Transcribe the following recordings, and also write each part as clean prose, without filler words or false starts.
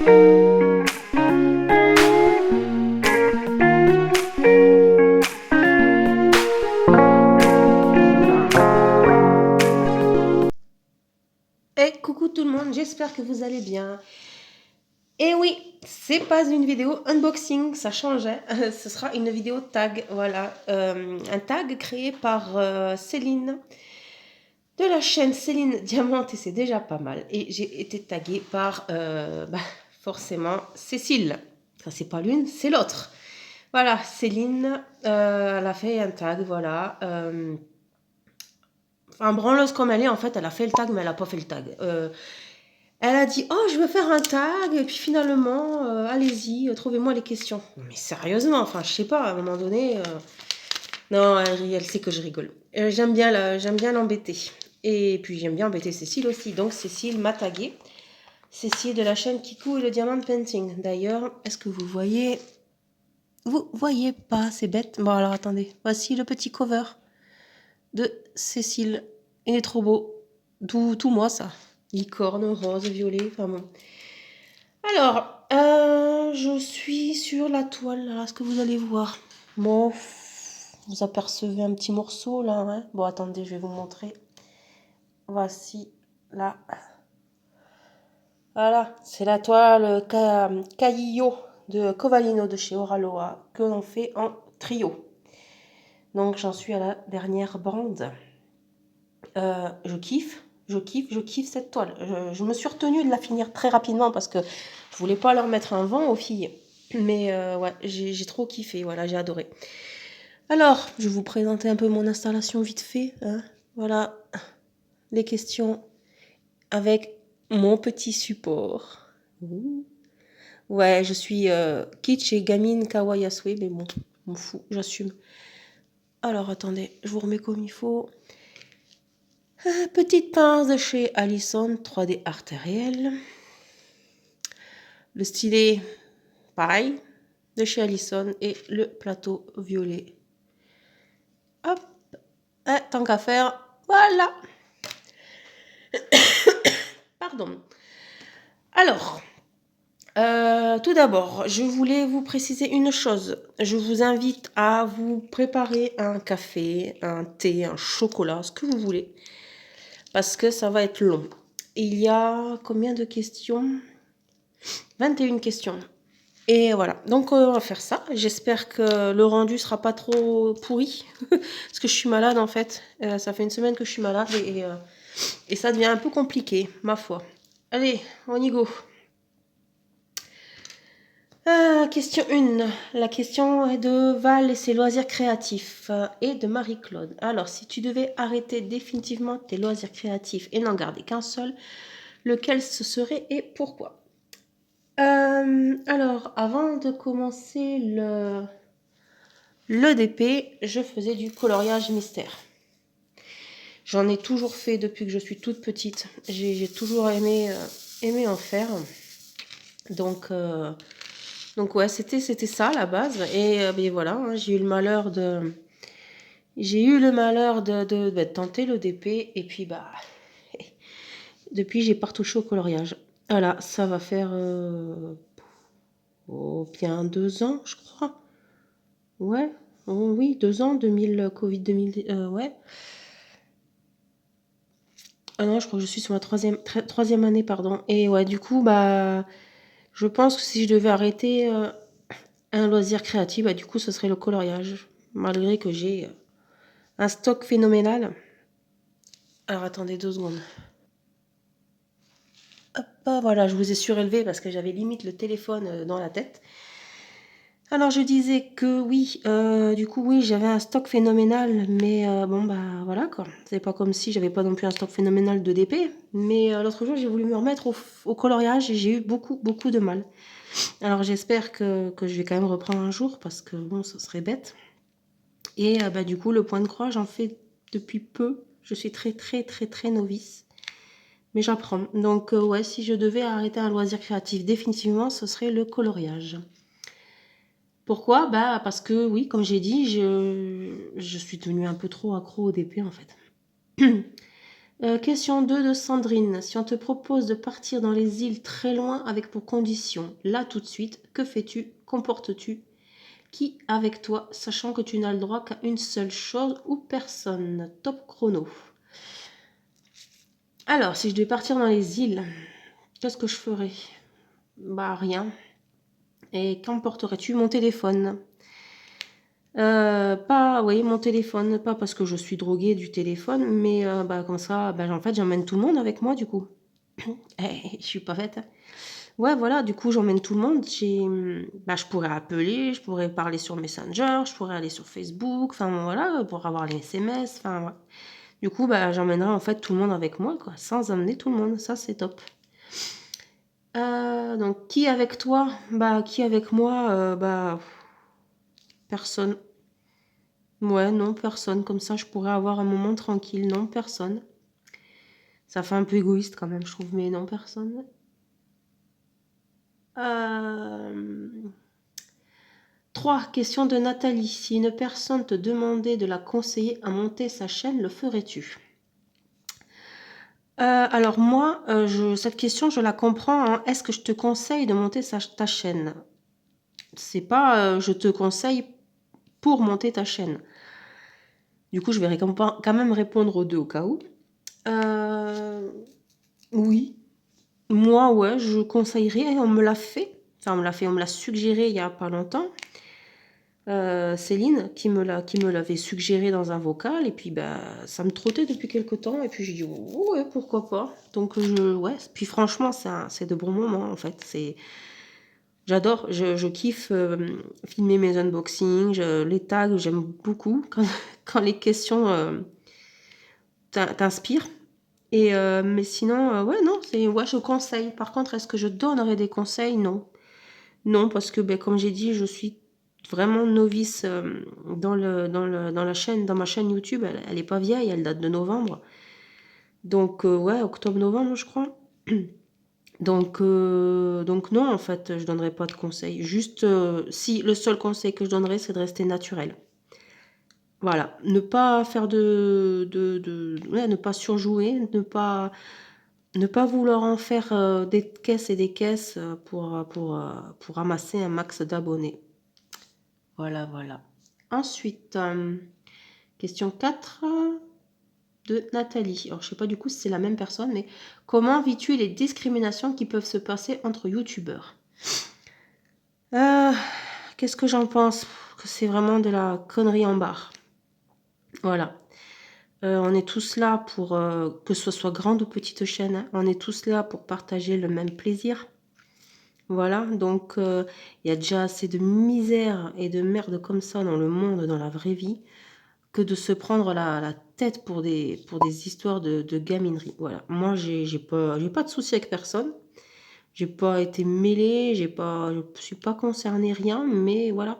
Et coucou tout le monde, j'espère que vous allez bien. Et oui, c'est pas une vidéo unboxing, ça change, hein. Ce sera une vidéo tag, voilà. Un tag créé par Céline, de la chaîne Céline Diamante, et c'est déjà pas mal. Et j'ai été taguée par, forcément, Cécile. Ça, c'est pas l'une, c'est l'autre. Voilà, Céline, elle a fait un tag, voilà. Enfin, branleuse comme elle est, en fait, elle a fait le tag, mais elle a pas fait le tag. Elle a dit: «Oh, je veux faire un tag», et puis finalement, allez-y, trouvez-moi les questions. Mais sérieusement, enfin, je sais pas, à un moment donné, non, elle sait que je rigole. J'aime bien l'embêter. Et puis j'aime bien embêter Cécile aussi. Donc Cécile m'a taguée. Cécile de la chaîne Kikou et le Diamant Painting. D'ailleurs, est-ce que vous voyez? Vous voyez pas, c'est bête. Bon, alors attendez. Voici le petit cover de Cécile. Il est trop beau. Tout moi, ça. Licorne, rose, violet, enfin bon. Alors, je suis sur la toile, là, ce que vous allez voir. Bon, vous apercevez un petit morceau, là, hein. Bon, attendez, je vais vous montrer. Voici, là. Voilà, c'est la toile Caillo de Covallino de chez Oraloa, que l'on fait en trio. Donc, j'en suis à la dernière bande. Je kiffe cette toile. Je me suis retenue de la finir très rapidement parce que je voulais pas leur mettre un vent aux filles. Mais ouais, j'ai trop kiffé, voilà, j'ai adoré. Alors, je vais vous présenter un peu mon installation vite fait, hein. Voilà, les questions avec mon petit support. Ouh. Ouais, je suis kitsch et gamine kawaii asui, mais bon, m'en fous, j'assume. Alors, attendez, je vous remets comme il faut. Petite pince de chez Allison 3D artérielle. Le stylet, pareil, de chez Allison. Et le plateau violet. Hop, tant qu'à faire, voilà. Pardon. Alors, tout d'abord, je voulais vous préciser une chose. Je vous invite à vous préparer un café, un thé, un chocolat, ce que vous voulez, parce que ça va être long. Il y a combien de questions? 21 questions. Et voilà, donc on va faire ça. J'espère que le rendu sera pas trop pourri, parce que je suis malade en fait. Ça fait une semaine que je suis malade et ça devient un peu compliqué, ma foi. Allez, on y go. Question 1. La question est de Val et ses loisirs créatifs et de Marie-Claude. Alors, si tu devais arrêter définitivement tes loisirs créatifs et n'en garder qu'un seul, lequel ce serait et pourquoi? Alors, avant de commencer l'EDP, je faisais du coloriage mystère. J'en ai toujours fait depuis que je suis toute petite. J'ai toujours aimé en faire. Donc ouais, c'était ça à la base. Et ben voilà, hein, j'ai eu le malheur de tenter l'EDP. Et puis bah, depuis, j'ai pas retouché au coloriage. Voilà, ça va faire bien 2 ans, je crois. Ouais, oh, oui, 2 ans, 2000, Covid 2000, ouais. Ah non, je crois que je suis sur ma troisième année, pardon. Et ouais, du coup, bah, je pense que si je devais arrêter un loisir créatif, bah, du coup, ce serait le coloriage. Malgré que j'ai un stock phénoménal. Alors, attendez 2 secondes. Hop, voilà, je vous ai surélevé parce que j'avais limite le téléphone dans la tête. Alors, je disais que oui, du coup, oui, j'avais un stock phénoménal, mais bon, bah voilà quoi. C'est pas comme si j'avais pas non plus un stock phénoménal de DP, mais l'autre jour, j'ai voulu me remettre au coloriage et j'ai eu beaucoup de mal. Alors, j'espère que je vais quand même reprendre un jour parce que bon, ça serait bête. Et bah, du coup, le point de croix, j'en fais depuis peu. Je suis très novice, mais j'apprends. Donc, ouais, si je devais arrêter un loisir créatif définitivement, ce serait le coloriage. Pourquoi? Bah, parce que oui, comme j'ai dit, je suis devenue un peu trop accro au DP en fait. Question 2 de Sandrine. Si on te propose de partir dans les îles très loin avec pour condition, là tout de suite, que fais-tu? Comportes-tu? Qui avec toi, sachant que tu n'as le droit qu'à une seule chose ou personne? Top chrono. Alors, si je devais partir dans les îles, qu'est-ce que je ferais? Bah rien. Et qu'emporterais-tu? Mon téléphone. Pas, oui, mon téléphone, pas parce que je suis droguée du téléphone, mais bah, comme ça, bah, en fait, j'emmène tout le monde avec moi, du coup. Je suis pas bête, hein. Ouais, voilà, du coup, j'emmène tout le monde. Bah, je pourrais appeler, je pourrais parler sur Messenger, je pourrais aller sur Facebook, enfin voilà, pour avoir les SMS, enfin ouais. Du coup, bah, j'emmènerai en fait tout le monde avec moi, quoi, sans amener tout le monde, ça c'est top. Donc, qui avec toi? Bah, qui avec moi? Bah, personne. Ouais, non, personne. Comme ça, je pourrais avoir un moment tranquille. Non, personne. Ça fait un peu égoïste quand même, je trouve, mais non, personne. Euh... 3. Question de Nathalie. Si une personne te demandait de la conseiller à monter sa chaîne, le ferais-tu? Alors moi, cette question, je la comprends, hein. Est-ce que je te conseille de monter ta chaîne? C'est pas je te conseille pour monter ta chaîne. Du coup, je vais quand même répondre aux deux au cas où. Oui. Moi, ouais, je conseillerais. On me l'a fait. Enfin, on me l'a suggéré il y a pas longtemps. Céline qui me l'avait suggéré dans un vocal et puis bah ça me trottait depuis quelque temps et puis j'ai dit oh, ouais pourquoi pas donc ouais puis franchement c'est de bons moments en fait j'adore je kiffe filmer mes unboxings les tags j'aime beaucoup quand les questions t'inspirent et mais sinon ouais non c'est ouais je conseille par contre est-ce que je donnerais des conseils non non, parce que ben, comme j'ai dit, je suis vraiment novice dans la chaîne, dans ma chaîne YouTube. Elle est pas vieille, elle date de novembre. Donc, ouais, octobre-novembre, je crois. Donc non, en fait, je donnerai pas de conseils. Juste, si le seul conseil que je donnerais, c'est de rester naturel. Voilà, ne pas faire ouais, ne pas surjouer, ne pas vouloir en faire des caisses et des caisses pour ramasser un max d'abonnés. Voilà, voilà. Ensuite, question 4 de Nathalie. Alors, je sais pas du coup si c'est la même personne, mais comment vis-tu les discriminations qui peuvent se passer entre youtubeurs? Euh, Qu'est-ce que j'en pense? Que c'est vraiment de la connerie en barre. Voilà. On est tous là pour, que ce soit grande ou petite chaîne, hein, on est tous là pour partager le même plaisir. Voilà, donc il y a déjà assez de misère et de merde comme ça dans le monde, dans la vraie vie, que de se prendre la tête pour des histoires de gaminerie. Voilà. Moi, j'ai pas de souci avec personne. J'ai pas été mêlée, je suis pas concernée, rien, mais voilà,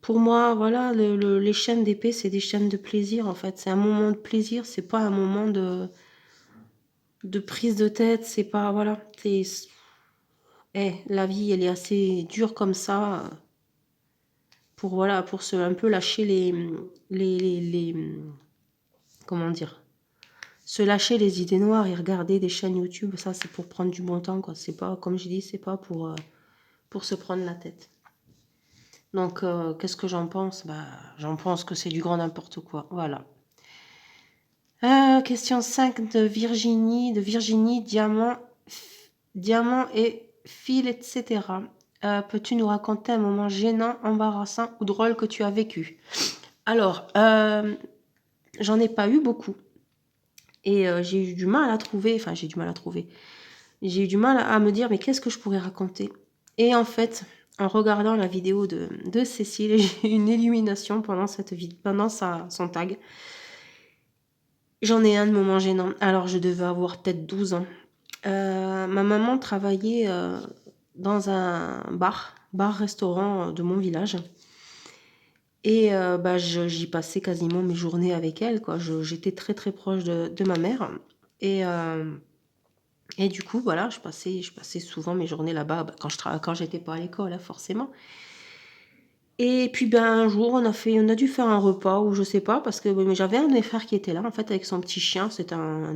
pour moi, voilà, les chaînes d'épée, c'est des chaînes de plaisir, en fait. C'est un moment de plaisir, c'est pas un moment de prise de tête, c'est pas, voilà, la vie, elle est assez dure comme ça, pour, voilà, pour un peu lâcher les comment dire, se lâcher les idées noires et regarder des chaînes YouTube, ça c'est pour prendre du bon temps, quoi. C'est pas, comme j'ai dit, c'est pas pour se prendre la tête. Donc, qu'est-ce que j'en pense? Bah, j'en pense que c'est du grand n'importe quoi. Voilà. Question 5 de Virginie, diamant et fil, etc. Peux-tu nous raconter un moment gênant, embarrassant ou drôle que tu as vécu? Alors, j'en ai pas eu beaucoup. Et j'ai eu du mal à trouver, enfin j'ai eu du mal à trouver. J'ai eu du mal à me dire mais qu'est-ce que je pourrais raconter? Et en fait, en regardant la vidéo de Cécile, j'ai eu une illumination pendant son tag. J'en ai un de moment gênant. Alors je devais avoir peut-être 12 ans. Ma maman travaillait dans un bar-restaurant de mon village. Et bah, j'y passais quasiment mes journées avec elle, quoi. J'étais très très proche de ma mère. Et, et du coup, voilà, je passais souvent mes journées là-bas bah, quand j'étais pas à l'école, hein, forcément. Et puis ben un jour on a dû faire un repas ou je sais pas parce que mais j'avais un de mes frères qui était là en fait avec son petit chien, c'était un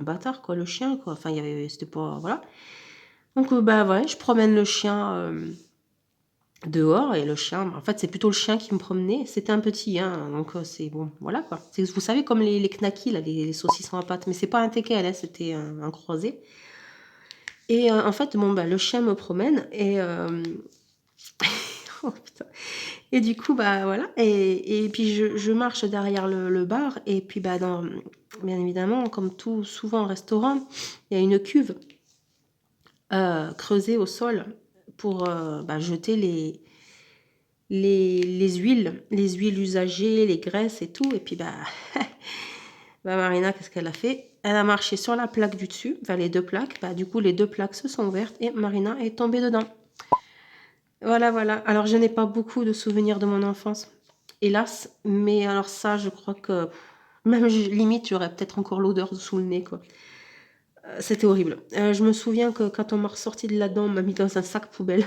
bâtard quoi le chien quoi. Enfin il y avait c'était pas voilà. Donc bah ouais, je promène le chien dehors et le chien, en fait c'est plutôt le chien qui me promenait. C'était un petit hein, donc c'est bon voilà quoi. C'est vous savez comme les knackis là, les saucissons à pâte, mais c'est pas un teckel, hein, c'était un croisé. Et en fait bon bah le chien me promène et oh putain. Et du coup, bah voilà. Et puis je marche derrière le bar. Et puis, bah, bien évidemment, comme tout souvent au restaurant, il y a une cuve creusée au sol pour bah, jeter les huiles usagées, les graisses et tout. Et puis, bah, bah Marina, qu'est-ce qu'elle a fait? Elle a marché sur la plaque du dessus, enfin les deux plaques. Bah, du coup, les deux plaques se sont ouvertes et Marina est tombée dedans. Voilà, voilà. Alors, je n'ai pas beaucoup de souvenirs de mon enfance, hélas. Mais alors ça, je crois que même limite, j'aurais peut-être encore l'odeur sous le nez, quoi. C'était horrible. Je me souviens que quand on m'a ressorti de là-dedans, on m'a mis dans un sac poubelle.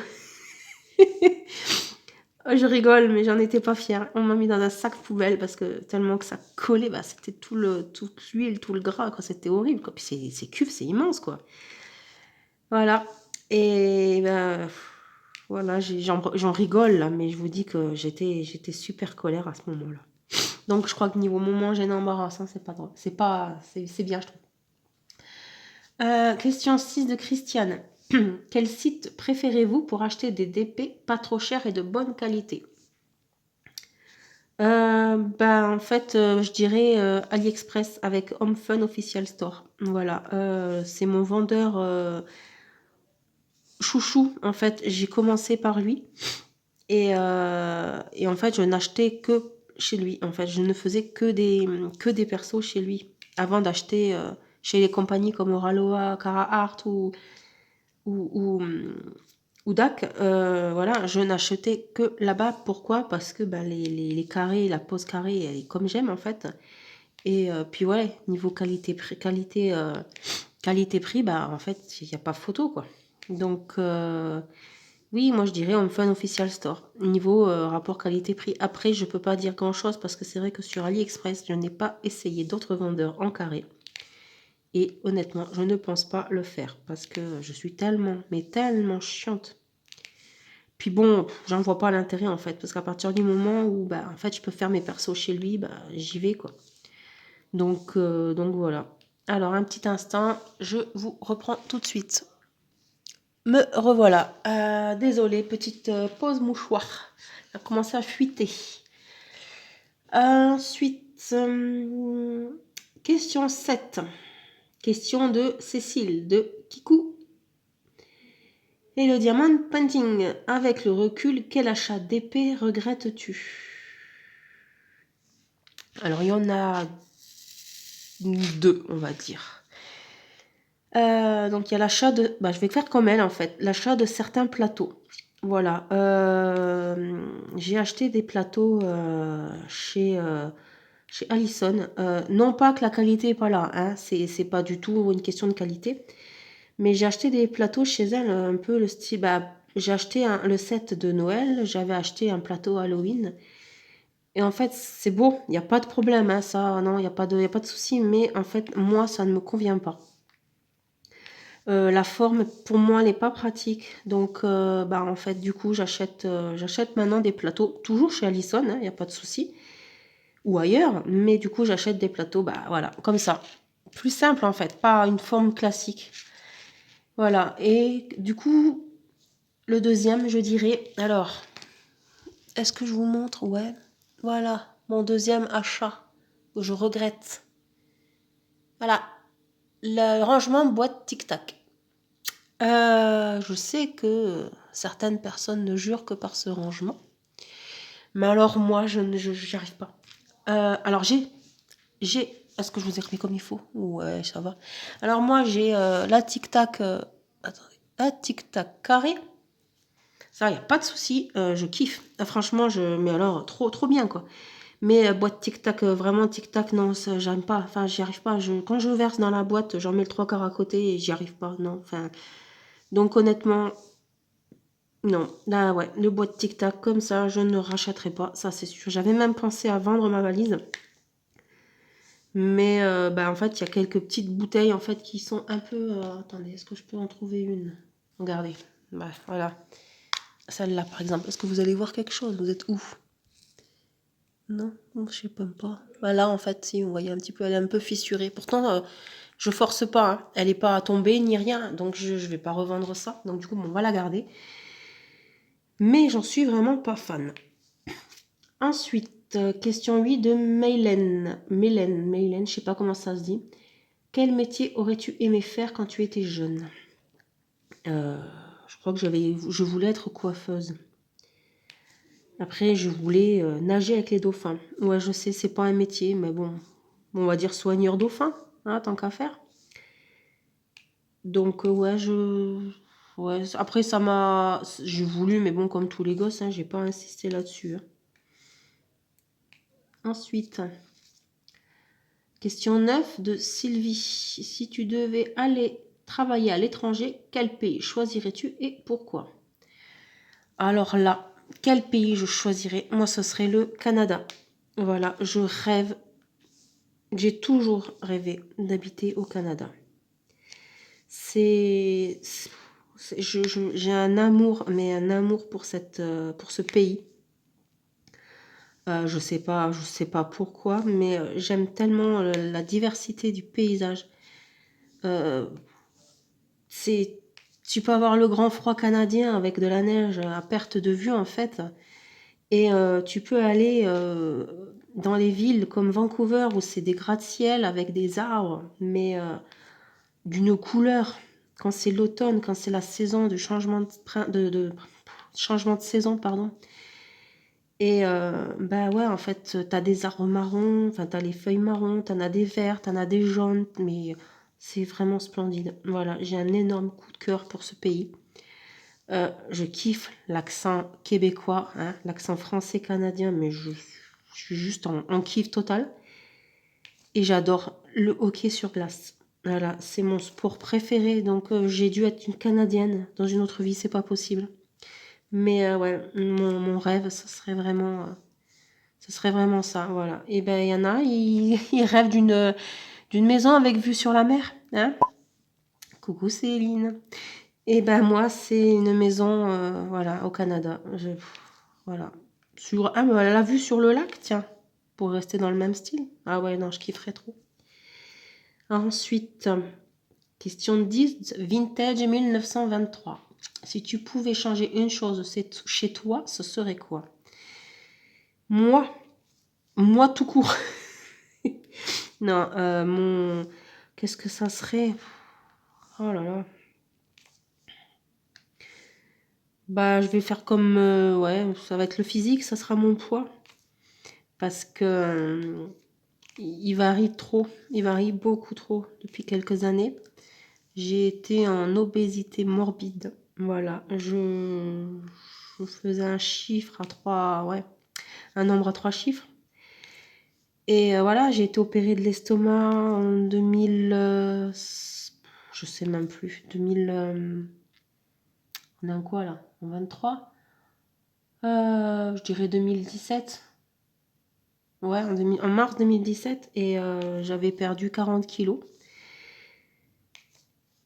Je rigole, mais j'en étais pas fière. On m'a mis dans un sac poubelle parce que tellement que ça collait, bah, c'était toute l'huile, tout le gras, quoi. C'était horrible, quoi. Puis c'est cuve, c'est immense, quoi. Voilà. Et ben, voilà, j'en rigole là, mais je vous dis que j'étais super colère à ce moment-là. Donc je crois que niveau moment gêne embarrass, hein, c'est pas drôle. C'est bien, je trouve. Question 6 de Christiane. Quel site préférez-vous pour acheter des DP pas trop chers et de bonne qualité? En fait, je dirais AliExpress avec Home Fun Official Store. Voilà, c'est mon vendeur chouchou. En fait, j'ai commencé par lui et en fait, je n'achetais que chez lui. En fait, je ne faisais que des persos chez lui avant d'acheter chez les compagnies comme Oraloa, Carhartt ou, ou DAC. Voilà, je n'achetais que là-bas. Pourquoi? Parce que bah, les carrés, la pose carrée, elle est comme j'aime en fait. Et puis ouais, niveau qualité-prix, bah en fait, il n'y a pas photo quoi. Donc oui, moi je dirais Home Fun Official Store. Niveau rapport qualité-prix. Après, je peux pas dire grand-chose parce que c'est vrai que sur AliExpress, je n'ai pas essayé d'autres vendeurs en carré. Et honnêtement, je ne pense pas le faire parce que je suis tellement, mais tellement chiante. Puis bon, j'en vois pas l'intérêt en fait, parce qu'à partir du moment où bah, en fait, je peux faire mes persos chez lui, bah, j'y vais quoi. Donc voilà. Alors un petit instant, je vous reprends tout de suite. Me revoilà. Désolée, petite pause mouchoir. Ça a commencé à fuiter. Ensuite, question 7. Question de Cécile de Kikou. Et le diamant painting. Avec le recul, quel achat d'épée regrettes-tu? Alors, il y en a deux, on va dire. Donc, il y a l'achat de... Bah, je vais faire comme elle, en fait. L'achat de certains plateaux. Voilà. J'ai acheté des plateaux chez Allison. Non pas que la qualité n'est pas là. Hein, c'est pas du tout une question de qualité. Mais j'ai acheté des plateaux chez elle, un peu le style. Bah, j'ai acheté le set de Noël, j'avais acheté un plateau Halloween. Et en fait, c'est beau, il n'y a pas de problème, hein, ça, non, y a pas de souci. Mais en fait, moi, ça ne me convient pas. La forme, pour moi, n'est pas pratique. Donc, bah, en fait, du coup, j'achète maintenant des plateaux, toujours chez Allison, il n'y a pas de souci. Ou ailleurs, mais du coup, j'achète des plateaux, bah voilà, comme ça. Plus simple, en fait, pas une forme classique. Voilà, et du coup, le deuxième, je dirais, alors, est-ce que je vous montre? Ouais, voilà, mon deuxième achat que je regrette. Voilà, le rangement boîte tic-tac. Je sais que certaines personnes ne jurent que par ce rangement, mais alors moi, j'y arrive pas. Alors est-ce que je vous ai remis comme il faut? Ouais, ça va. Alors moi, j'ai la tic-tac, attendez, la tic-tac carré. Ça, il n'y a pas de souci, je kiffe. Franchement, mais alors, trop, trop bien, quoi. Mais boîte tic-tac, vraiment tic-tac, non, ça, j'aime pas. Enfin, j'y arrive pas. Quand je verse dans la boîte, j'en mets le trois quarts à côté et j'y arrive pas, non. Enfin, donc honnêtement, Non, là, ouais, le bois de tic-tac, comme ça, je ne rachèterai pas, ça c'est sûr. J'avais même pensé à vendre ma valise. Mais bah, en fait, il y a quelques petites bouteilles en fait qui sont un peu... attendez, est-ce que je peux en trouver une? Regardez, bah, voilà. Celle-là, par exemple. Est-ce que vous allez voir quelque chose? Vous êtes où? Non, je sais même pas. Voilà, en fait, si, vous voyez un petit peu, elle est un peu fissurée. Pourtant, je force pas, hein. Elle n'est pas tombée ni rien, donc je vais pas revendre ça. Donc du coup, bon, on va la garder. Mais j'en suis vraiment pas fan. Ensuite, question 8 de Mylène. Mylène, je sais pas comment ça se dit. Quel métier aurais-tu aimé faire quand tu étais jeune? Je crois que je voulais être coiffeuse. Après, je voulais nager avec les dauphins. Ouais, je sais, c'est pas un métier, mais bon, on va dire soigneur dauphin, hein, tant qu'à faire. Donc, ouais, ouais, après, j'ai voulu, mais bon, comme tous les gosses, hein, j'ai pas insisté là-dessus. Hein. Ensuite, question 9 de Sylvie. Si tu devais aller travailler à l'étranger, quel pays choisirais-tu et pourquoi? Alors là, quel pays je choisirais? Moi, ce serait le Canada. Voilà, je rêve, j'ai toujours rêvé d'habiter au Canada. J'ai un amour, mais un amour pour ce pays. Je sais pas pourquoi, mais j'aime tellement la diversité du paysage. Euh, tu peux avoir le grand froid canadien avec de la neige à perte de vue en fait. Et tu peux aller dans les villes comme Vancouver où c'est des gratte-ciel avec des arbres, mais d'une couleur. Quand c'est l'automne, quand c'est la saison du changement changement de saison, pardon. Et bah ouais, en fait, t'as des arbres marrons, enfin t'as les feuilles marron, t'en as des verts, t'en as des jaunes, mais c'est vraiment splendide. Voilà, j'ai un énorme coup de cœur pour ce pays. Je kiffe l'accent québécois, hein, l'accent français canadien, mais je suis juste en kiff total. Et j'adore le hockey sur glace. Voilà, c'est mon sport préféré, donc j'ai dû être une Canadienne dans une autre vie, c'est pas possible. Mais ouais, mon rêve, ce serait vraiment ça, voilà. Et ben il y en a, ils rêvent d'une maison avec vue sur la mer, hein. Coucou Céline. Et ben moi, c'est une maison, voilà, au Canada. Voilà. La vue sur le lac, tiens, pour rester dans le même style. Ah ouais, non, je kifferais trop. Ensuite, question 10, vintage 1923. Si tu pouvais changer une chose chez toi, ce serait quoi? Moi, moi tout court. Non, qu'est-ce que ça serait? Oh là là. Bah, je vais faire comme, ouais, ça va être le physique, ça sera mon poids. Parce que il varie trop, il varie beaucoup trop depuis quelques années. J'ai été en obésité morbide. Voilà, je faisais un chiffre à 3, ouais, un nombre à 3 chiffres. Et voilà, j'ai été opérée de l'estomac en 2000, je sais même plus, 2000, on est en quoi là? En 23? Je dirais 2017. Ouais, en mars 2017 et j'avais perdu 40 kilos.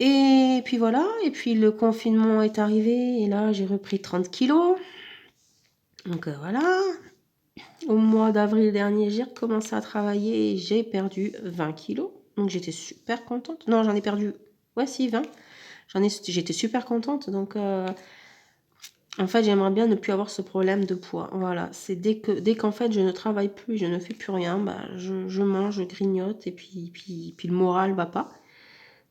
Et puis voilà, et puis le confinement est arrivé et là j'ai repris 30 kilos. Donc voilà, au mois d'avril dernier j'ai recommencé à travailler et j'ai perdu 20 kilos. Donc j'étais super contente. Non, j'en ai perdu, ouais si 20. J'étais super contente. Donc en fait j'aimerais bien ne plus avoir ce problème de poids. Voilà, c'est dès qu'en fait je ne travaille plus, je ne fais plus rien, bah, je mange, je grignote et puis le moral va pas.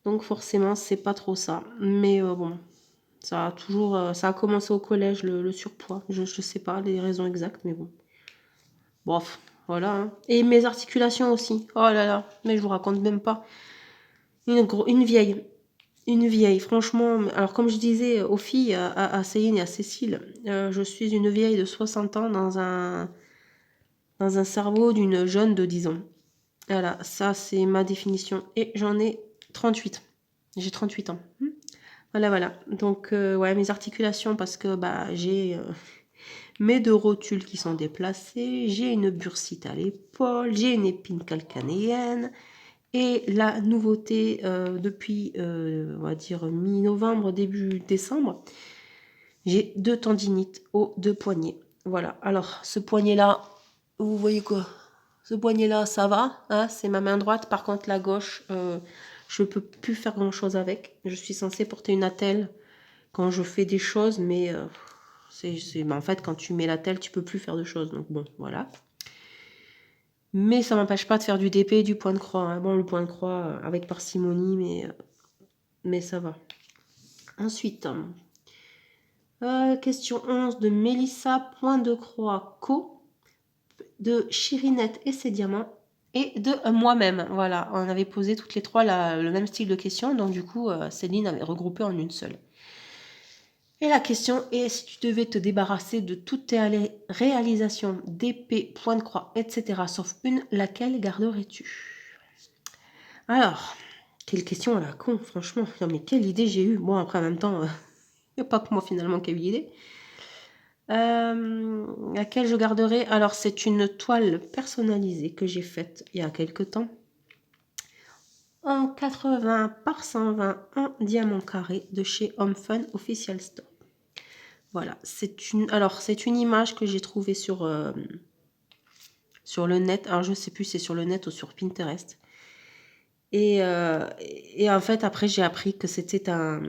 Donc forcément, c'est pas trop ça. Mais bon, ça a commencé au collège, le surpoids. Je sais pas les raisons exactes, mais bon. Bref, voilà. Hein. Et mes articulations aussi. Oh là là, mais je vous raconte même pas. Une vieille. Une vieille, franchement. Alors comme je disais aux filles, à Céline et à Cécile, je suis une vieille de 60 ans dans un cerveau d'une jeune de 10 ans. Voilà, ça c'est ma définition. Et j'en ai 38. J'ai 38 ans. Voilà, voilà. Donc, ouais, mes articulations, parce que bah, j'ai mes deux rotules qui sont déplacées, j'ai une bursite à l'épaule, j'ai une épine calcanéenne. Et la nouveauté depuis, on va dire, mi-novembre, début décembre, j'ai deux tendinites aux deux poignets. Voilà. Alors, ce poignet-là, vous voyez quoi? Ce poignet-là, ça va, hein, c'est ma main droite. Par contre, la gauche, je peux plus faire grand-chose avec. Je suis censée porter une attelle quand je fais des choses, mais ben, en fait, quand tu mets l'attelle, tu peux plus faire de choses. Donc bon, voilà. Mais ça m'empêche pas de faire du DP et du point de croix, hein. Bon, le point de croix avec parcimonie, mais ça va. Ensuite, question 11 de Mélissa, point de croix, co, de Chirinette et ses diamants, et de moi-même. Voilà, on avait posé toutes les trois le même style de question, donc du coup, Céline avait regroupé en une seule. Et la question est, si tu devais te débarrasser de toutes tes réalisations d'épée, point de croix, etc., sauf une, laquelle garderais-tu? Alors, quelle question à la con, franchement. Non mais quelle idée j'ai eue. Bon, après, en même temps, il n'y a pas que moi finalement qui ai eu l'idée. Laquelle je garderai? Alors, c'est une toile personnalisée que j'ai faite il y a quelques temps. En 80 par 120 en diamant carré de chez Home Fun Official Store. Voilà, c'est une image que j'ai trouvée sur le net. Alors, je ne sais plus si c'est sur le net ou sur Pinterest. Et en fait, après, j'ai appris que c'était un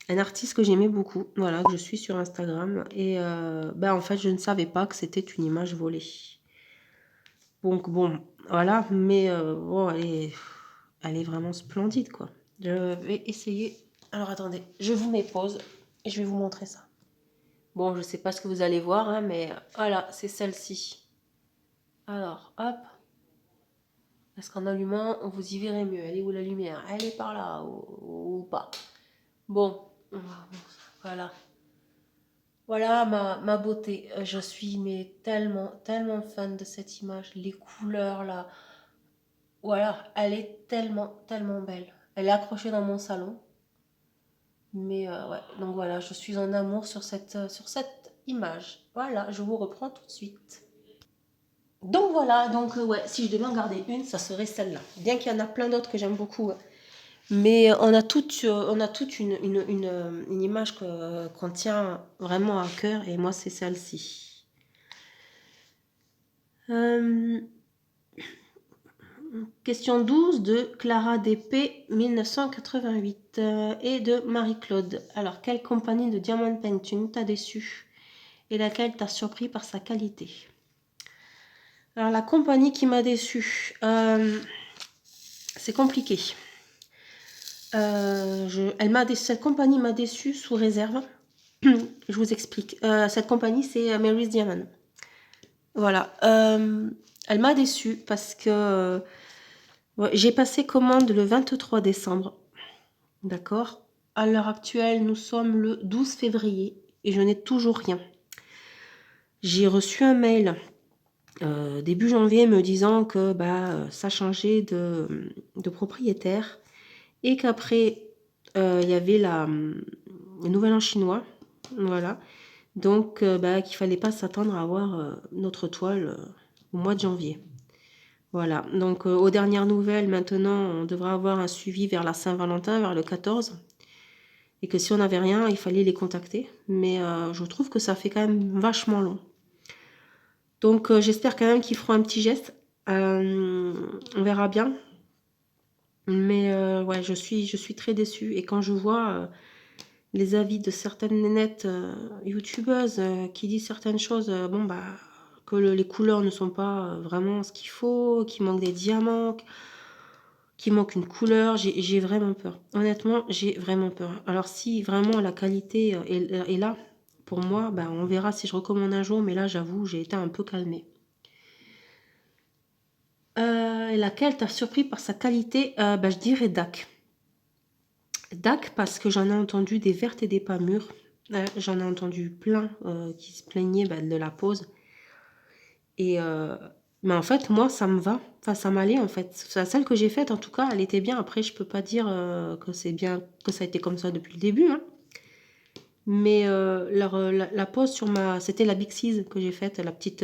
artiste que j'aimais beaucoup, voilà, que je suis sur Instagram. Et en fait, je ne savais pas que c'était une image volée. Donc bon, voilà, mais bon, elle est vraiment splendide, quoi. Je vais essayer. Alors attendez, je vous mets pause et je vais vous montrer ça. Bon, je sais pas ce que vous allez voir, hein, mais voilà, c'est celle-ci. Alors, hop. Est-ce qu'en allumant, vous y verrez mieux? Elle est où la lumière? Elle est par là ou pas? Bon, voilà. Voilà ma beauté. Je suis mais tellement, tellement fan de cette image. Les couleurs là. Voilà, elle est tellement, tellement belle. Elle est accrochée dans mon salon. Mais ouais, donc voilà, je suis en amour sur cette image. Voilà, je vous reprends tout de suite. Donc voilà, donc ouais, si je devais en garder une, ça serait celle-là. Bien qu'il y en a plein d'autres que j'aime beaucoup. Mais on a toute une image qu'on tient vraiment à cœur. Et moi, c'est celle-ci. Question 12 de Clara DP 1988 et de Marie-Claude. Alors, quelle compagnie de diamond painting t'a déçu et laquelle t'a surpris par sa qualité? Alors, la compagnie qui m'a déçu, c'est compliqué. Cette compagnie m'a déçu sous réserve. Je vous explique. Cette compagnie, c'est Mary's Diamond. Voilà. Elle m'a déçue parce que j'ai passé commande le 23 décembre. D'accord. À l'heure actuelle, nous sommes le 12 février et je n'ai toujours rien. J'ai reçu un mail début janvier me disant que ça changeait de propriétaire et qu'après, il y avait le nouvel an chinois. Voilà. Donc, qu'il fallait pas s'attendre à avoir notre toile au mois de janvier. Voilà. Donc, aux dernières nouvelles, maintenant, on devrait avoir un suivi vers la Saint-Valentin, vers le 14. Et que si on n'avait rien, il fallait les contacter. Mais je trouve que ça fait quand même vachement long. Donc j'espère quand même qu'ils feront un petit geste. On verra bien. Mais ouais, je suis très déçue. Et quand je vois les avis de certaines nénettes youtubeuses qui disent certaines choses, que les couleurs ne sont pas vraiment ce qu'il faut, qu'il manque des diamants, qu'il manque une couleur, j'ai vraiment peur. Honnêtement, j'ai vraiment peur. Alors si vraiment la qualité est là, pour moi, on verra si je recommande un jour, mais là j'avoue, j'ai été un peu calmée. Laquelle t'a surpris par sa qualité? Je dirais DAC. DAC parce que j'en ai entendu des vertes et des pas mûres. J'en ai entendu plein qui se plaignaient de la pose. Et Mais en fait, moi, ça me va. Enfin, ça m'allait, en fait. Celle que j'ai faite, en tout cas, elle était bien. Après, je peux pas dire que c'est bien, que ça a été comme ça depuis le début, hein. Mais la pause sur ma... C'était la Big Six que j'ai faite, la petite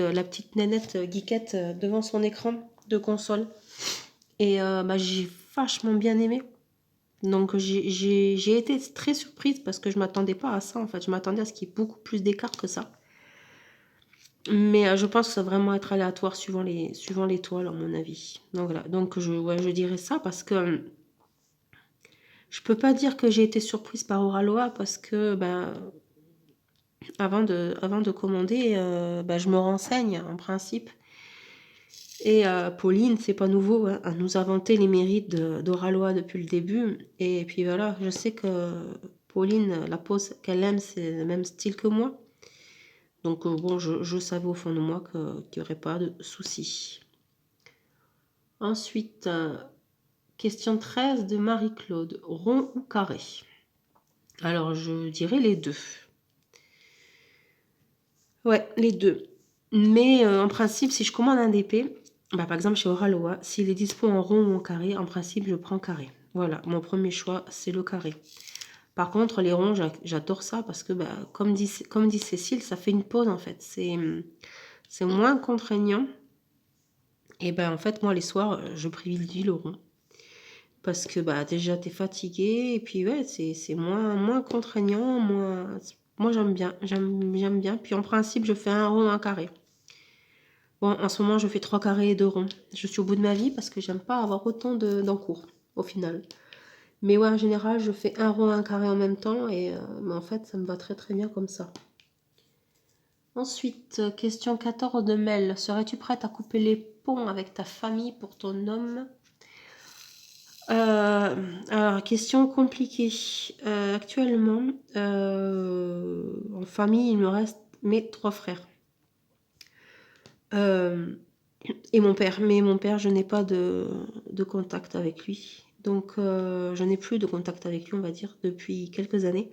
nénette geekette devant son écran de console. Et bah, j'ai vachement bien aimé. Donc j'ai été très surprise parce que je m'attendais pas à ça, en fait. Je m'attendais à ce qu'il y ait beaucoup plus d'écart que ça. Mais je pense que ça va vraiment être aléatoire suivant les toiles, à mon avis. Donc voilà. Donc ouais, je dirais ça parce que je peux pas dire que j'ai été surprise par Oraloa parce que ben, avant de commander, ben, je me renseigne en principe. Et Pauline, c'est pas nouveau, hein, elle nous a vanté les mérites d'Oraloa depuis le début. Et puis voilà, je sais que Pauline, la pose qu'elle aime, c'est le même style que moi. Donc bon, je savais au fond de moi qu'il n'y aurait pas de souci. Ensuite, question 13 de Marie-Claude. Rond ou carré? Alors, je dirais les deux. Ouais, les deux. Mais en principe, si je commande un DP, bah, par exemple chez Oraloa, s'il est dispo en rond ou en carré, en principe, je prends carré. Voilà, mon premier choix, c'est le carré. Par contre, les ronds, j'adore ça parce que, bah, comme dit Cécile, ça fait une pause en fait. C'est moins contraignant. Et ben en fait, moi, les soirs, je privilégie le rond. Parce que bah, déjà, tu es fatigué. Et puis, ouais, c'est moins contraignant. Moi, j'aime bien. J'aime bien. Puis, en principe, je fais un rond, un carré. Bon, en ce moment, je fais 3 carrés et 2 ronds. Je suis au bout de ma vie parce que j'aime pas avoir autant d'encours, au final. Mais ouais, en général, je fais un rond, un carré en même temps. Et mais en fait, ça me va très très bien comme ça. Ensuite, question 14 de Mel. Serais-tu prête à couper les ponts avec ta famille pour ton homme? Alors, question compliquée. Actuellement, en famille, il me reste mes 3 frères. Et mon père. Mais mon père, je n'ai pas de contact avec lui. Donc, je n'ai plus de contact avec lui, on va dire, depuis quelques années.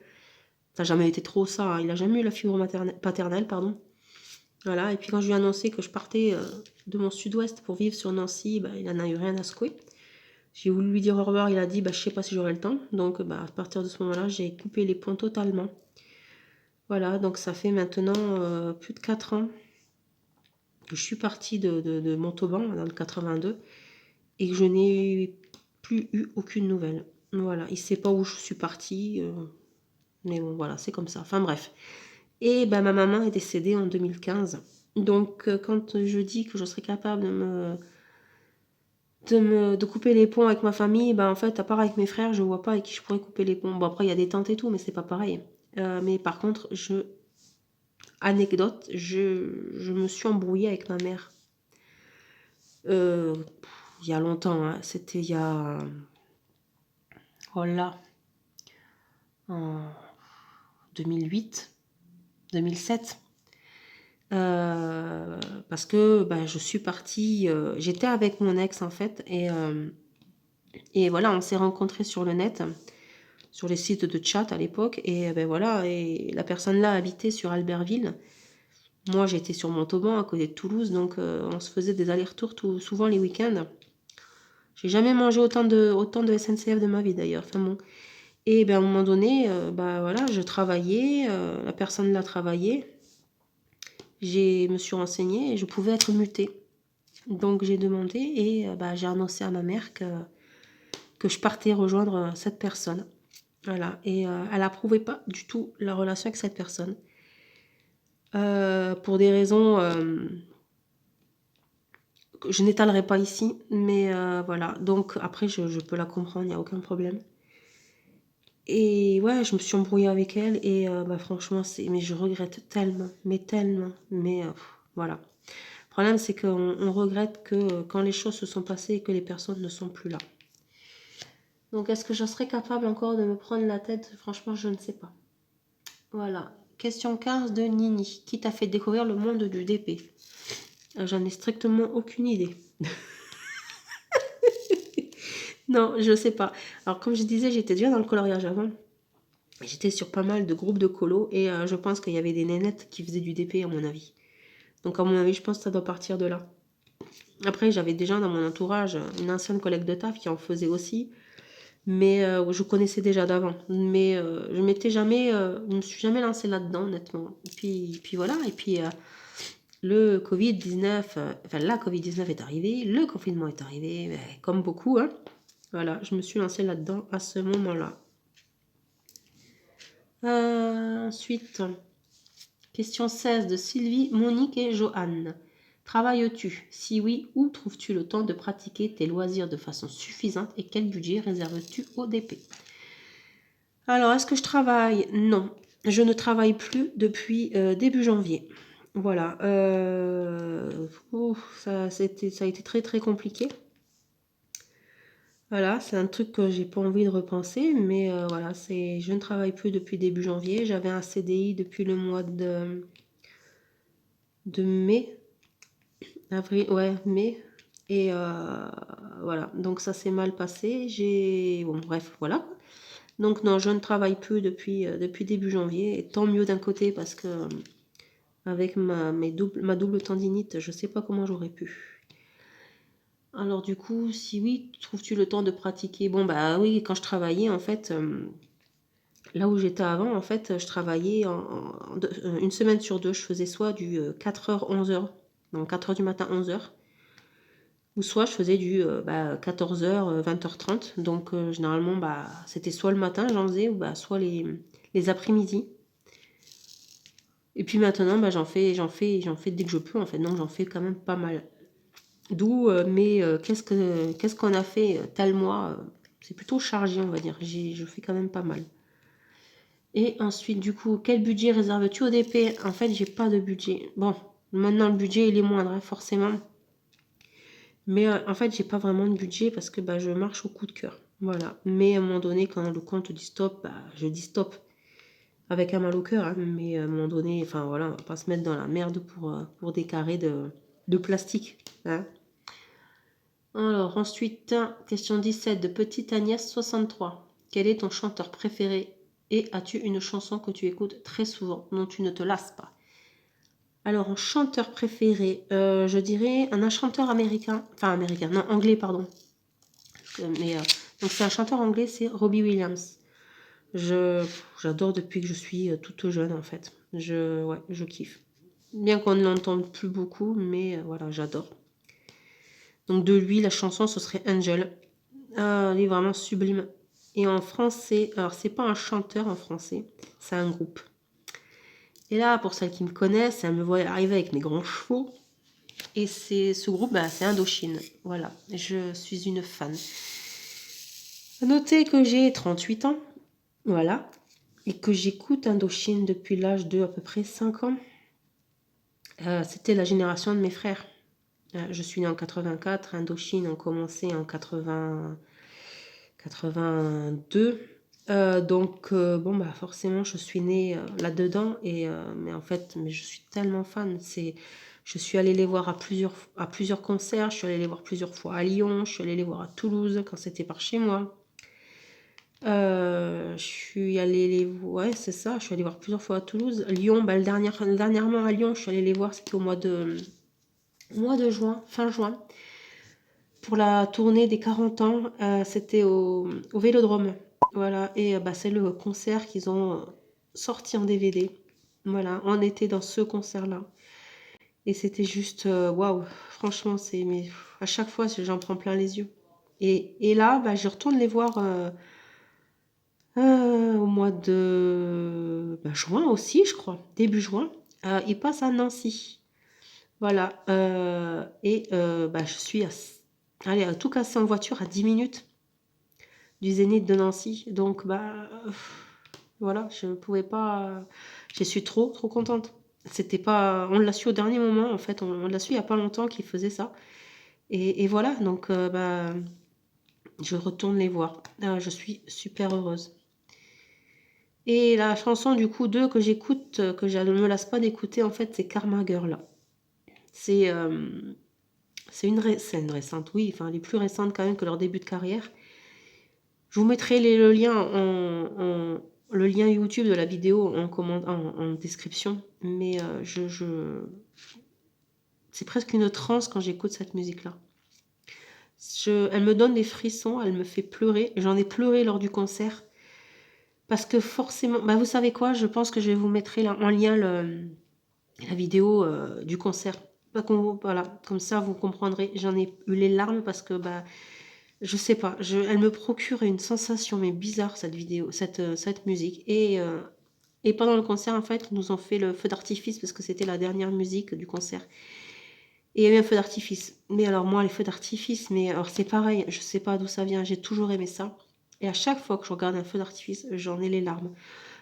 Ça n'a jamais été trop ça, hein. Il n'a jamais eu la fibre paternelle, pardon. Voilà. Et puis, quand je lui ai annoncé que je partais de mon sud-ouest pour vivre sur Nancy, bah, il n'en a eu rien à secouer. J'ai voulu lui dire au revoir, il a dit bah, je sais pas si j'aurai le temps. Donc bah, à partir de ce moment-là, j'ai coupé les ponts totalement. Voilà, donc ça fait maintenant plus de 4 ans que je suis partie de Montauban dans le 82 et que je n'ai plus eu aucune nouvelle. Voilà, il ne sait pas où je suis partie, mais bon voilà, c'est comme ça. Enfin bref. Et bah, ma maman est décédée en 2015. Donc quand je dis que je serais capable de couper les ponts avec ma famille, ben en fait, à part avec mes frères, je vois pas avec qui je pourrais couper les ponts. Bon, après, il y a des tantes et tout, mais c'est pas pareil. Mais par contre, anecdote, je me suis embrouillée avec ma mère. Euh, il y a longtemps, hein. C'était il y a... Oh là, en 2008, 2007. Parce que ben, je suis partie... j'étais avec mon ex, en fait, et voilà, on s'est rencontrés sur le net, sur les sites de chat à l'époque. Et ben voilà, et la personne là habitait sur Albertville. Moi, j'étais sur Montauban, à côté de Toulouse, donc on se faisait des allers-retours souvent les week-ends. J'ai jamais mangé autant de SNCF de ma vie d'ailleurs. Enfin bon. Et ben, à un moment donné, ben, voilà, je travaillais, la personne là travaillait. Me suis renseignée et je pouvais être mutée. Donc j'ai demandé et ben, j'ai annoncé à ma mère que je partais rejoindre cette personne. Voilà. Et elle n'approuvait pas du tout la relation avec cette personne. Pour des raisons que je n'étalerai pas ici. Mais voilà. Donc après, je peux la comprendre, il n'y a aucun problème. Et ouais, je me suis embrouillée avec elle. Et bah, franchement, mais je regrette tellement. Mais tellement. Mais voilà. Le problème, c'est qu'on regrette que quand les choses se sont passées et que les personnes ne sont plus là. Donc, est-ce que je serais capable encore de me prendre la tête? Franchement, je ne sais pas. Voilà. Question 15 de Nini. Qui t'a fait découvrir le monde du DP? J'en ai strictement aucune idée. Non, je sais pas. Alors, comme je disais, j'étais déjà dans le coloriage avant. J'étais sur pas mal de groupes de colo et je pense qu'il y avait des nénettes qui faisaient du DP à mon avis. Donc, à mon avis, je pense que ça doit partir de là. Après, j'avais déjà dans mon entourage une ancienne collègue de taf qui en faisait aussi, mais je connaissais déjà d'avant. Mais je me suis jamais lancée là-dedans, honnêtement. Et puis voilà. Et puis le Covid-19, enfin la Covid-19 est arrivée, le confinement est arrivé, mais comme beaucoup, hein. Voilà, je me suis lancée là-dedans à ce moment-là. Ensuite, question 16 de Sylvie, Monique et Joanne. Travailles-tu? Si oui, où trouves-tu le temps de pratiquer tes loisirs de façon suffisante et quel budget réserves-tu au DP? Alors, est-ce que je travaille? Non, je ne travaille plus depuis début janvier. Voilà, ça a été très très compliqué. Voilà, c'est un truc que j'ai pas envie de repenser, mais voilà, je ne travaille plus depuis début janvier. J'avais un CDI depuis le mois de mai, avril, ouais, mai. Et voilà, donc ça s'est mal passé. Bon, bref, voilà. Donc non, je ne travaille plus depuis début janvier. Et tant mieux d'un côté parce que avec ma double tendinite, je sais pas comment j'aurais pu. Alors du coup, si oui, trouves-tu le temps de pratiquer? Bon bah oui, quand je travaillais en fait, là où j'étais avant, en fait, je travaillais une semaine sur deux. Je faisais soit du 4h, 11h, donc 4h du matin, 11h, ou soit je faisais du 14h, 20h30. Donc généralement, bah, c'était soit le matin, j'en faisais, ou bah, soit les après-midi. Et puis maintenant, bah, j'en fais dès que je peux, en fait. Donc j'en fais quand même pas mal. D'où, mais qu'est-ce qu'on a fait tel mois? C'est plutôt chargé, on va dire. Je fais quand même pas mal. Et ensuite, du coup, quel budget réserves-tu au DP? En fait, j'ai pas de budget. Bon, maintenant, le budget, il est moindre, hein, forcément. Mais en fait, j'ai pas vraiment de budget parce que bah, je marche au coup de cœur. Voilà. Mais à un moment donné, quand le compte dit stop, bah, je dis stop. Avec un mal au cœur, hein, mais à un moment donné, enfin voilà, on va pas se mettre dans la merde pour des carrés de plastique. Hein. Alors, ensuite, question 17 de Petite Agnès 63. Quel est ton chanteur préféré et as-tu une chanson que tu écoutes très souvent, dont tu ne te lasses pas? Alors, un chanteur préféré, je dirais un chanteur américain, enfin américain, non, anglais, pardon. Donc, c'est un chanteur anglais, c'est Robbie Williams. J'adore depuis que je suis toute jeune, en fait. Ouais, je kiffe. Bien qu'on ne l'entende plus beaucoup, mais voilà, j'adore. Donc, de lui, la chanson, ce serait Angel. Elle est vraiment sublime. Et en français, alors c'est pas un chanteur en français, c'est un groupe. Et là, pour celles qui me connaissent, elles me voient arriver avec mes grands chevaux. Et ce groupe, bah, c'est Indochine. Voilà, je suis une fan. À noter que j'ai 38 ans, voilà, et que j'écoute Indochine depuis l'âge de à peu près 5 ans. C'était la génération de mes frères. Je suis née en 84, Indochine ont commencé en 82. Donc bon bah forcément je suis née là-dedans mais en fait je suis tellement fan. Je suis allée les voir à plusieurs concerts, je suis allée les voir plusieurs fois à Lyon, je suis allée les voir à Toulouse quand c'était par chez moi. Je suis allée ouais c'est ça, je suis allée voir plusieurs fois à Toulouse. Lyon, bah, dernièrement à Lyon, je suis allée les voir, c'était au mois de juin, fin juin, pour la tournée des 40 ans. C'était au Vélodrome. Voilà, et bah, c'est le concert qu'ils ont sorti en DVD. Voilà, on était dans ce concert-là. Et c'était juste waouh, franchement, mais à chaque fois, j'en prends plein les yeux. Et là, bah, je retourne les voir au mois de juin aussi, je crois, début juin. Ils passent à Nancy. Voilà, et bah, je suis allez, à tout casser en voiture à 10 minutes du Zénith de Nancy. Donc, bah, voilà, je ne pouvais pas. Je suis trop, trop contente. C'était pas. On l'a su au dernier moment, en fait. On l'a su il n'y a pas longtemps qu'ils faisaient ça. Et voilà, donc, bah, je retourne les voir. Je suis super heureuse. Et la chanson, du coup, 2 que j'écoute, que je ne me lasse pas d'écouter, en fait, c'est Karma Girl. C'est une récente, oui, enfin, les plus récentes quand même que leur début de carrière. Je vous mettrai le lien le lien YouTube de la vidéo en description. Mais C'est presque une transe quand j'écoute cette musique-là. Elle me donne des frissons, elle me fait pleurer. J'en ai pleuré lors du concert. Parce que forcément, bah vous savez quoi, je pense que je vais vous mettre là, en lien la vidéo du concert. Voilà, comme ça vous comprendrez. J'en ai eu les larmes parce que bah je sais pas, elle me procure une sensation mais bizarre cette vidéo, cette musique. Et pendant le concert en fait, ils nous ont fait le feu d'artifice parce que c'était la dernière musique du concert. Et il y avait un feu d'artifice. Mais alors moi les feux d'artifice, mais alors c'est pareil, je sais pas d'où ça vient, j'ai toujours aimé ça. Et à chaque fois que je regarde un feu d'artifice, j'en ai les larmes.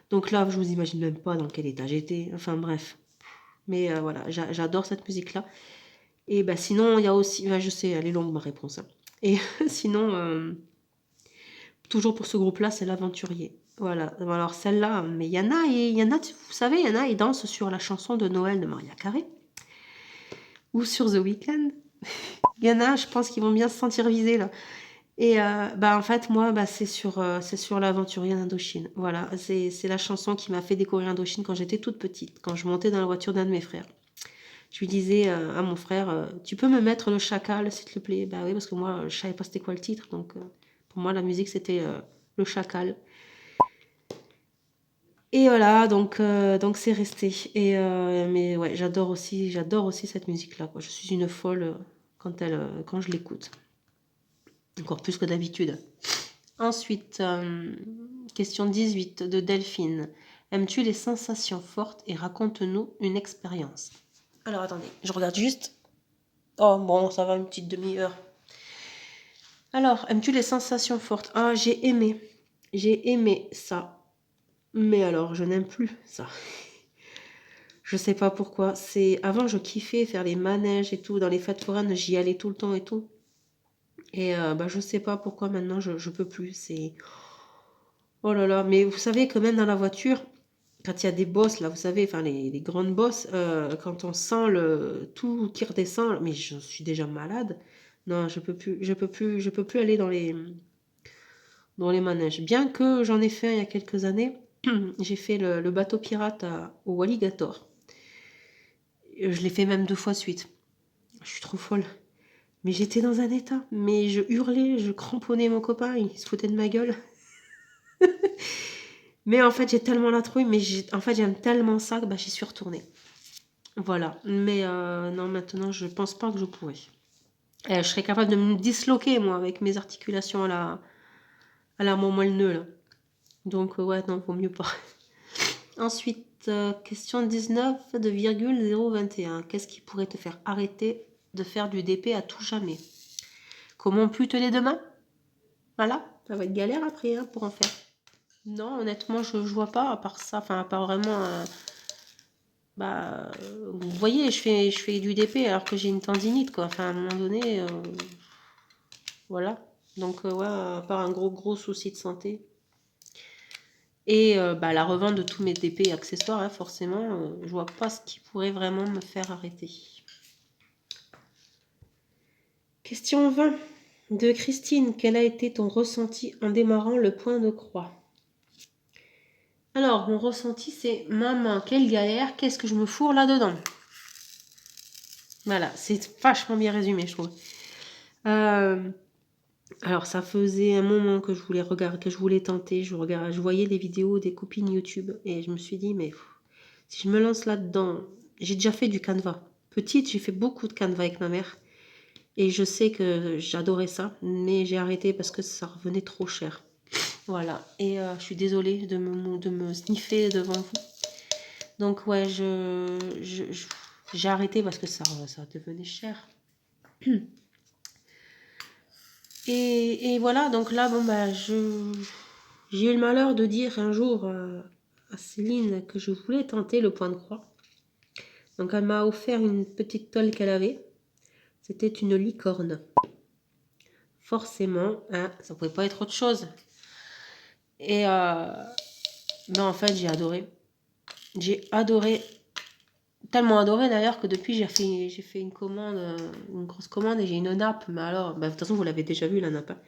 Donc là, je vous imagine même pas dans quel état j'étais. Enfin bref. Mais voilà, j'adore cette musique-là. Et bah sinon, il y a aussi, bah, je sais, elle est longue ma réponse, hein. Et sinon, toujours pour ce groupe-là, c'est l'Aventurier. Voilà. Alors celle-là, mais il y en a, vous savez, il y en a, ils dansent sur la chanson de Noël de Maria Carey ou sur The Weeknd. Il y en a, je pense qu'ils vont bien se sentir visés là. Et bah en fait moi bah c'est sur l'Aventurier d'Indochine. Voilà, c'est la chanson qui m'a fait découvrir Indochine quand j'étais toute petite, quand je montais dans la voiture d'un de mes frères. Je lui disais à mon frère tu peux me mettre le Chacal s'il te plaît. Bah oui parce que moi je savais pas c'était quoi le titre donc pour moi la musique c'était le Chacal. Et voilà donc c'est resté. Et mais ouais, j'adore aussi cette musique là quoi. Je suis une folle quand je l'écoute. Encore plus que d'habitude. Ensuite, question 18 de Delphine. Aimes-tu les sensations fortes et raconte-nous une expérience. Alors attendez, je regarde juste. Oh bon, ça va une petite demi-heure. Alors, aimes-tu les sensations fortes? Ah, j'ai aimé. J'ai aimé ça. Mais alors, je n'aime plus ça. Je sais pas pourquoi. Avant, je kiffais faire les manèges et tout. Dans les fêtes foraines, j'y allais tout le temps et tout. Et bah, je sais pas pourquoi maintenant, je peux plus. Oh là là, mais vous savez que même dans la voiture, quand il y a des bosses, là, vous savez, enfin les grandes bosses, quand on sent tout qui redescend, mais je suis déjà malade. Non, je peux plus aller dans les manèges. Bien que j'en ai fait il y a quelques années, j'ai fait le bateau pirate au Alligator. Je l'ai fait même 2 fois de suite. Je suis trop folle. Mais j'étais dans un état. Mais je hurlais, je cramponnais mon copain, il se foutait de ma gueule. Mais en fait, j'ai tellement la trouille, mais en fait, j'aime tellement ça que bah, j'y suis retournée. Voilà. Mais non, maintenant, je pense pas que je pourrais. Je serais capable de me disloquer, moi, avec mes articulations à la moelle-neu, là. Donc, ouais, non, vaut mieux pas. Ensuite, question 19 de virgule 021. Qu'est-ce qui pourrait te faire arrêter de faire du DP à tout jamais? Comment plus les demain? Voilà, ça va être galère après hein, pour en faire. Non, honnêtement, je vois pas, à part ça, enfin, à part vraiment bah, vous voyez, je fais du DP alors que j'ai une tendinite, quoi. Enfin, à un moment donné, voilà. Donc, ouais, à part un gros souci de santé. Et bah, la revente de tous mes DP et accessoires, hein, forcément, je vois pas ce qui pourrait vraiment me faire arrêter. Question 20 de Christine. Quel a été ton ressenti en démarrant le point de croix? Alors, mon ressenti, c'est maman, quelle galère, qu'est-ce que je me fourre là-dedans? Voilà, c'est vachement bien résumé, je trouve. Alors, ça faisait un moment que je voulais regarder, que je voulais tenter. Je voyais des vidéos des copines YouTube et je me suis dit, mais si je me lance là-dedans, j'ai déjà fait du Canva. Petite, j'ai fait beaucoup de Canva avec ma mère et je sais que j'adorais ça, mais j'ai arrêté parce que ça revenait trop cher. Voilà, et je suis désolée de me sniffer devant vous. Donc, ouais, j'ai arrêté parce que ça devenait cher. Et voilà, donc là, bon, bah, j'ai eu le malheur de dire un jour à Céline que je voulais tenter le point de croix. Donc elle m'a offert une petite toile qu'elle avait. C'était une licorne. Forcément, hein, ça pouvait pas être autre chose. Et ben en fait, j'ai adoré. J'ai adoré, tellement adoré d'ailleurs que depuis j'ai fait une commande, une grosse commande et j'ai une nappe. Mais alors, bah, de toute façon, vous l'avez déjà vu la nappe. Hein.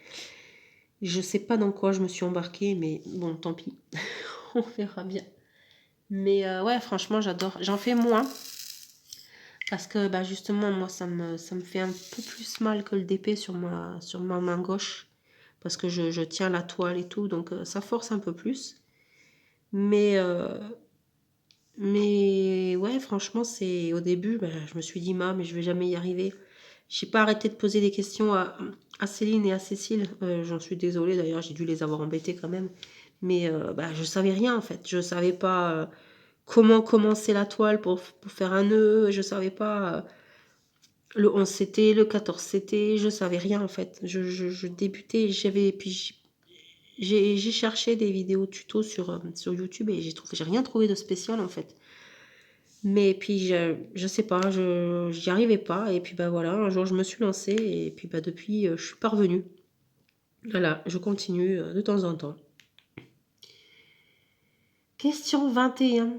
Je sais pas dans quoi je me suis embarquée, mais bon, tant pis. On verra bien. Mais ouais, franchement, j'adore. J'en fais moins. Parce que bah, justement, moi, ça me fait un peu plus mal que le DP sur ma main gauche. Parce que je tiens la toile et tout, donc ça force un peu plus. Mais, ouais, franchement, c'est au début, bah, je me suis dit, mais je vais jamais y arriver. J'ai pas arrêté de poser des questions à Céline et à Cécile. J'en suis désolée, d'ailleurs, j'ai dû les avoir embêtées quand même. Mais bah, je savais rien, en fait. Je savais pas comment commencer la toile pour faire un nœud. Je savais pas le 11 CT, le 14 CT. Je savais rien, en fait. Je débutais, j'ai cherché des vidéos tutos sur YouTube et j'ai rien trouvé de spécial, en fait. Mais puis, je sais pas, j'y arrivais pas. Et puis, bah voilà, un jour, je me suis lancée. Et puis, bah depuis, je suis parvenue. Voilà, je continue de temps en temps. Question 21.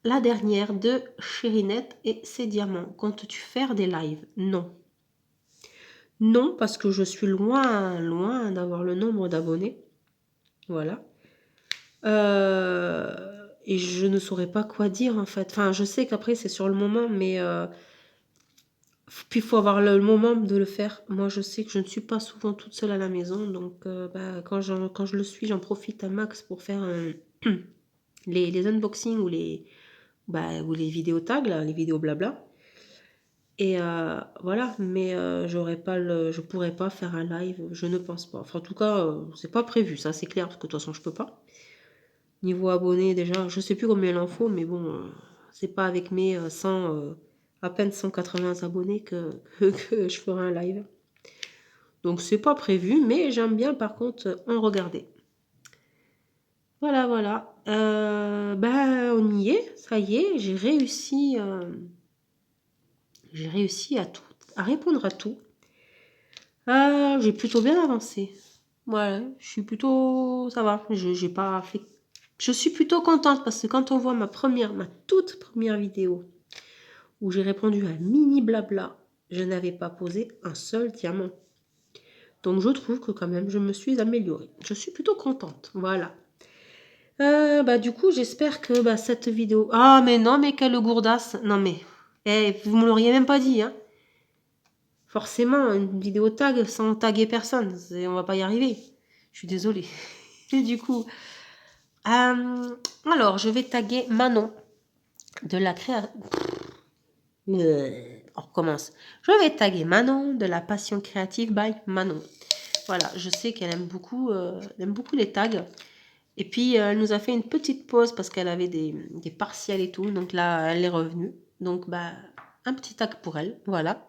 La dernière de Chérinette et ses diamants. Comptes-tu faire des lives? Non. Non, parce que je suis loin, loin d'avoir le nombre d'abonnés. Voilà. Et je ne saurais pas quoi dire, en fait. Enfin, je sais qu'après, c'est sur le moment, mais puis il faut avoir le moment de le faire. Moi, je sais que je ne suis pas souvent toute seule à la maison, donc bah, quand je le suis, j'en profite un max pour faire les unboxings ou les vidéos tags, là, les vidéos blabla. Et voilà, mais je pourrais pas faire un live, je ne pense pas. Enfin, en tout cas, c'est pas prévu, ça c'est clair, parce que de toute façon, je peux pas. Niveau abonnés, déjà, je sais plus combien il en faut, mais bon, c'est pas avec mes à peine 180 abonnés que je ferai un live. Donc c'est pas prévu, mais j'aime bien par contre en regarder. Voilà, voilà. Ben on y est, ça y est, j'ai réussi à répondre à tout. J'ai plutôt bien avancé. Voilà, je suis plutôt, ça va. J'ai pas fait. Je suis plutôt contente parce que quand on voit ma toute première vidéo où j'ai répondu à mini blabla, je n'avais pas posé un seul diamant. Donc je trouve que quand même je me suis améliorée. Je suis plutôt contente. Voilà. Bah du coup j'espère que bah, cette vidéo. Ah mais non mais quelle gourdasse. Non mais vous me l'auriez même pas dit hein. Forcément une vidéo tag sans taguer personne, on va pas y arriver. Je suis désolée. Et du coup alors je vais taguer Manon de la création. On recommence. Je vais taguer Manon de la passion créative by Manon. Voilà, je sais qu'elle aime beaucoup les tags. Et puis, elle nous a fait une petite pause parce qu'elle avait des partiels et tout. Donc là, elle est revenue. Donc, bah, un petit tag pour elle. Voilà.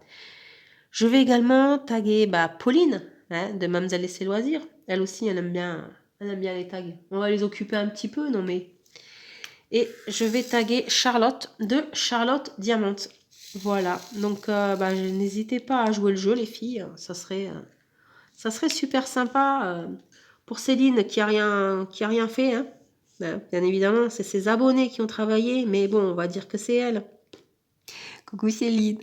Je vais également taguer Pauline, hein, de Mademoiselle et ses loisirs. Elle aussi, elle aime bien les tags. On va les occuper un petit peu, non mais... Et je vais taguer Charlotte de Charlotte Diamante. Voilà. Donc, n'hésitez pas à jouer le jeu, les filles. Ça serait super sympa pour Céline qui a rien fait. Hein. Bien évidemment, c'est ses abonnés qui ont travaillé, mais bon, on va dire que c'est elle. Coucou Céline.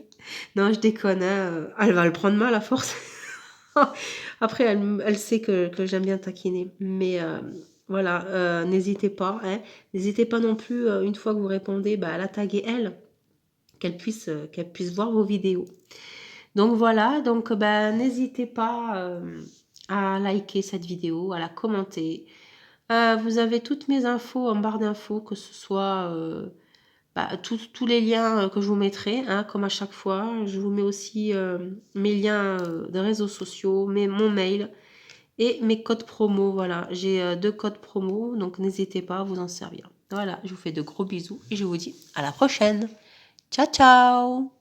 Non, je déconne. Hein. Elle va le prendre mal à force. Après, elle sait que j'aime bien taquiner. Mais voilà, n'hésitez pas. Hein. N'hésitez pas non plus, une fois que vous répondez, à la taguer elle, qu'elle puisse voir vos vidéos. Donc voilà, donc n'hésitez pas à liker cette vidéo, à la commenter. Vous avez toutes mes infos en barre d'infos, que ce soit tous les liens que je vous mettrai, hein, comme à chaque fois. Je vous mets aussi mes liens de réseaux sociaux, mon mail et mes codes promo. Voilà, j'ai 2 codes promo, donc n'hésitez pas à vous en servir. Voilà, je vous fais de gros bisous et je vous dis à la prochaine. Ciao, ciao!